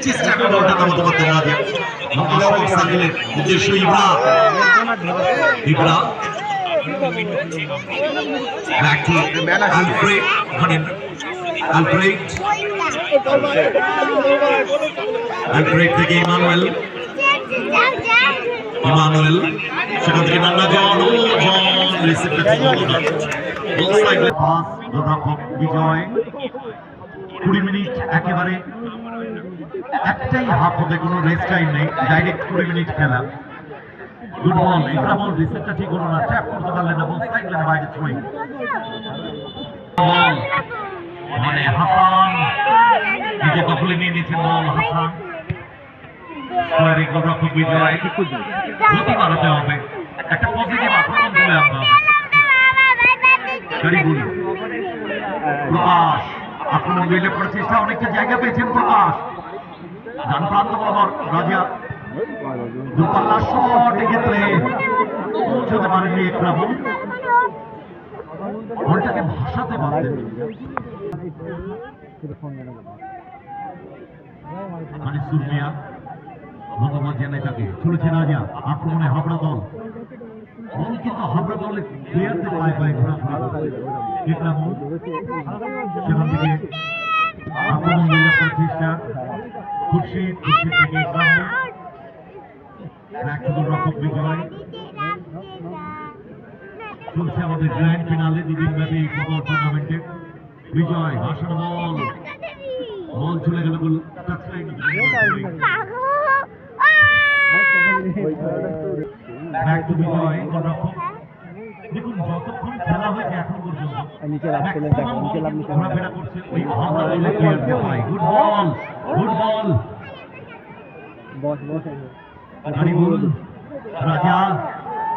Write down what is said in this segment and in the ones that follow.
চেষ্টা করে বলটা নামাতে পারতেন রাজা আশরাফ সাকিলের উদ্দেশ্য ইব্রা back to Alfred থেকে ইমানুয়েল সেখান থেকে নান্না জন বিজয় 20 মিনিট একেবারে একটাই হাফ হবে, কোনো রেস্ট টাইম নেই, ডাইরেক্ট 20 মিনিট খেলা। গুড বল, ইকরা বল, রিসেটটা ঠিক হলো না, ট্যাপ করতে পারলেন না, বল সাইডলাইন বাইরে থ্রোইং। বল মানে হাসান নিজে দখলে নিয়ে নিয়েছেন বল, হাসান স্কোয়ারে গোলরক্ষক বিজয় গতি বাড়াতে হবে, একটা পজিটিভ আক্রমণ তুলে আনতে হবে। গরিবুল প্রকাশ আক্রমণ মিলে পড়ার চেষ্টা, অনেকটা জায়গা পেয়েছেন প্রকাশ, ডান প্রান্ত বরাবর রাজা দূরপাল্লা শট, এক্ষেত্রে পৌঁছতে পারেননি ইকরাম, বলটাকে ভাসাতে পারতেন মানে সুরমিয়া ধন্যবাদ জানাই তাকে। চলেছে রাজা আক্রমণে হাবড়া দল, বল কিন্তু হাবড়া দলের প্লেয়ারদের পায়ে পায়ে ঘোরাঘুরি ইকরাম সেখান থেকে আক্রমণ মিলে পড়ার চেষ্টা, খুরশিদ থেকে ইকরাম রক্ষক বিজয়। চলছে আমাদের গ্র্যান্ড ফিনালে দুদিন ব্যাপী ফুটবল টুর্নামেন্টে। বিজয় ভাসানো বল, বল চলে গেল গোল টাচ লাইন। বিজয় গোলরক্ষক, দেখুন যতক্ষণ খেলা হয়েছে এখন পর্যন্ত ঘোরাফেরা করছে ওই হামলা দলের প্লেয়ারদের পায়। গুড বল, গুড বল, গরিবুল রাজা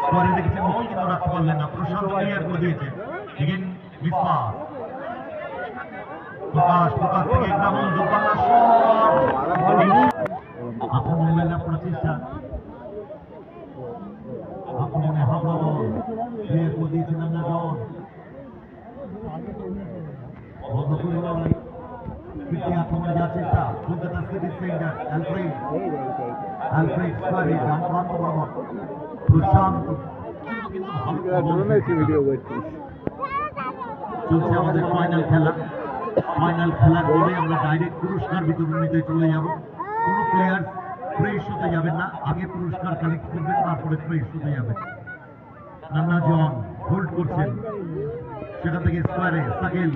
স্কোয়ারে দেখেছেন, বল কিন্তু রাখতে পারলেন না, প্রশান্ত ক্লিয়ার করে দিয়েছে। এগেন মিসপাস, প্রকাশ থেকে ইকরাম দূরপাল্লা শট, আক্রমণ মেলা করার চেষ্টা, আক্রমণে হাবড়া দল ক্লিয়ার করে দিয়েছেন আমরা জন, বন্ধ করে লড়াই, তৃতীয় আক্রমণে যাওয়ার চেষ্টা, কলকাতা সিটি সেন্টার আলফ্রেড স্কোয়ারে ডান প্রান্ত বরাবর প্রশান্ত, চলছে আমাদের ফাইনাল খেলা। ফাইনাল খেলার পরে আমরা ডাইরেক্ট পুরস্কার বিতরণ নিতে চলে যাব। কোনো প্লেয়ার ফ্রেশ হতে যাবেন না, আগে পুরস্কার কালেক্ট করবেন, তারপরে ফ্রেশ হতে যাবেন। নান্না জন হোল্ড করছেন, সেখান থেকে স্কোয়ারে সাকিল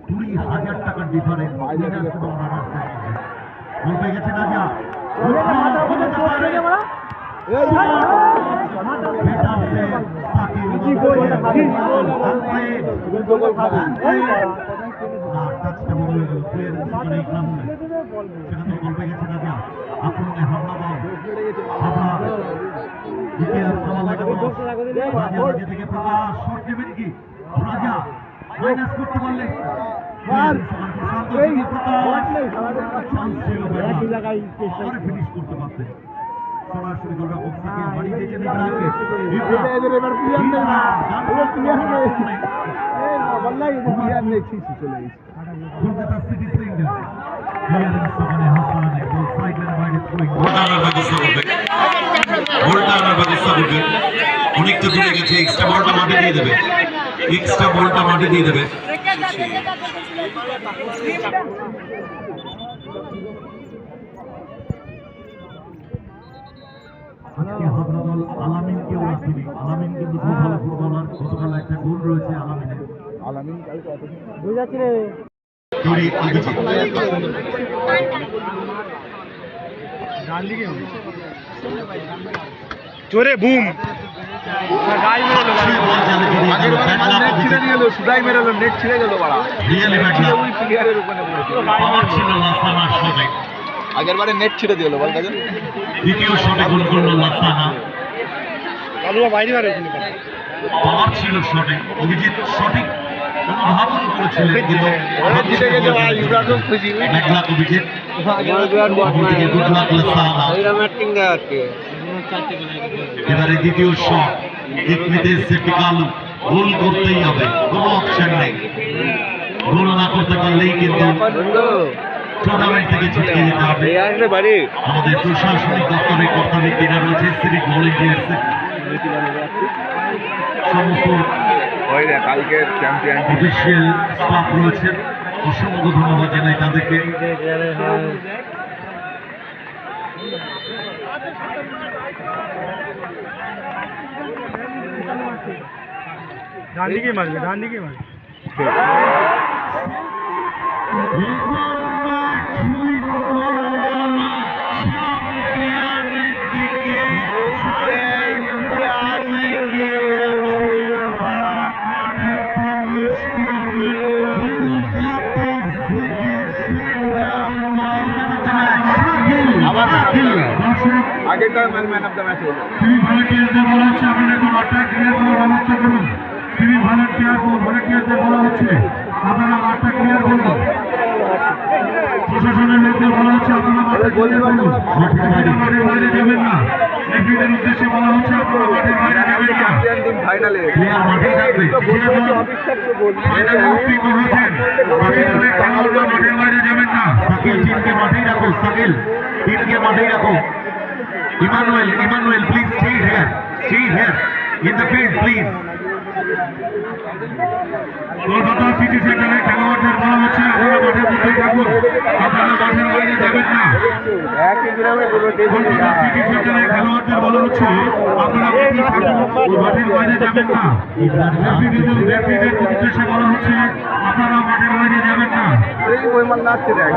20,000 টাকার ডিফারেন্স উইনার্স এবং রানার্সের মধ্যে। গোল পেয়ে গেছে রাজা, মাইনাস করতে পারলে ফিনিশ করতে পারতেন। সরাসরি গোলরক্ষক সাকিব বাড়ি দিয়েছেন ইব্রাহিমকে, কলকাতা সিটি সেন্টার ক্লিয়ারেন্স ওখানে হাসান একদম সাইডলাইন বাইরে থ্রোইং, গোলটার ব্যবস্থা করবে, গোলটার ব্যবস্থা করবে, অনেকটা দূরে গেছে, এক্সট্রা বলটা মাঠে দিয়ে দেবে, এক্সট্রা বলটা মাঠে দিয়ে দেবে। আজকে হাবড়া দল আলামিনকেও রাখেনি, আলামিন কিন্তু খুব ভালো ফুটবলার, গতকাল একটা গোল রয়েছে আলামিনের। আলামিন কালকে এত বুঝ যাচ্ছে রে তৈরি অভিজিৎ চোরে বুম গাই মেরে নেট ছিঁড়ে গেল, সুদাই মেরে নেট ছিঁড়ে গেল, বাড়া রিয়েলি ব্যাড ওই প্লেয়ারের উপরে পাওয়ার ছিল লাসানার শটে, আগের বারে নেট ছিঁড়ে দিল বল কাজে, দ্বিতীয় শটে গোল করলো লাসানা, কালুয়া বাইরে বাইরে পাওয়ার ছিল শটে, অভিজিৎ সঠিক অনুধাবন করেছিলেন কিন্তু জিতে গেছে ভাই, ইব্রাহিম খুশি মেঘলা অভিজিৎ এবারে দ্বিতীয় শট, এমনিতে সেফটি কালু গোল করতেই হবে, কোনো অপশন নেই। গোল না করতে পারলেই কিন্তু টুর্নামেন্ট থেকে ছিটকে যেতে হবে। আমাদের প্রশাসনিক দপ্তরের কর্তা ব্যক্তিরা রয়েছে, সিভিক ভলেন্টিয়ার্স সমস্ত কালকের চ্যাম্পিয়ন অফিসিয়াল স্টাফ রয়েছেন, অসংখ্য ধন্যবাদ জানাই তাদেরকে। ডান দিকে মারবে, ডান দিকে মারবে। আগেরটার ম্যান অফ দ্য ম্যাচ হলো। সিভিক ভলেন্টিয়ারদের বলা হচ্ছে আপনারা একটু মাঠটা ক্লিয়ার করার ব্যবস্থা করুন। সিভিক ভলেন্টিয়ারদের বলা হচ্ছে আপনারা মাঠটা ক্লিয়ার করুন। প্রশাসনের লোকদের বলা হচ্ছে আপনারা মাঠটা ক্লিয়ার করুন। মাঠের বাইরে যাবেন না। রেফারিদের উদ্দেশ্যে বলা হচ্ছে আপনারা মাঠের বাইরে যাবেন না। চ্যাম্পিয়ন টিম ফাইনালে প্লেয়ার মাঠেই থাকবে। ফাইনালে উত্তীর্ণ হয়েছেন। সাকিলের খেলোয়াড়রা মাঠের বাইরে যাবেন না। সাকিল টিমকে মাঠেই রাখো। সাকিল টিমকে মাঠেই রাখো। Emmanuel, please stay here in the field, please. Kolkata city সেন্টারের খেলোয়াড়দের বলা হচ্ছে আপনারা মাঠের মধ্যেই থাকুন, আপনারা মাঠের বাইরে যাবেন না। কলকাতা সিটি সেন্টারের খেলোয়াড়দের বলা হচ্ছে আপনারা মাঠে থাকুন, মাঠের বাইরে যাবেন না। রেফারিদের উদ্দেশ্যে বলা হচ্ছে আপনারা মাঠের বাইরে যাবেন না। এই ওই মান নাচছে দেখ।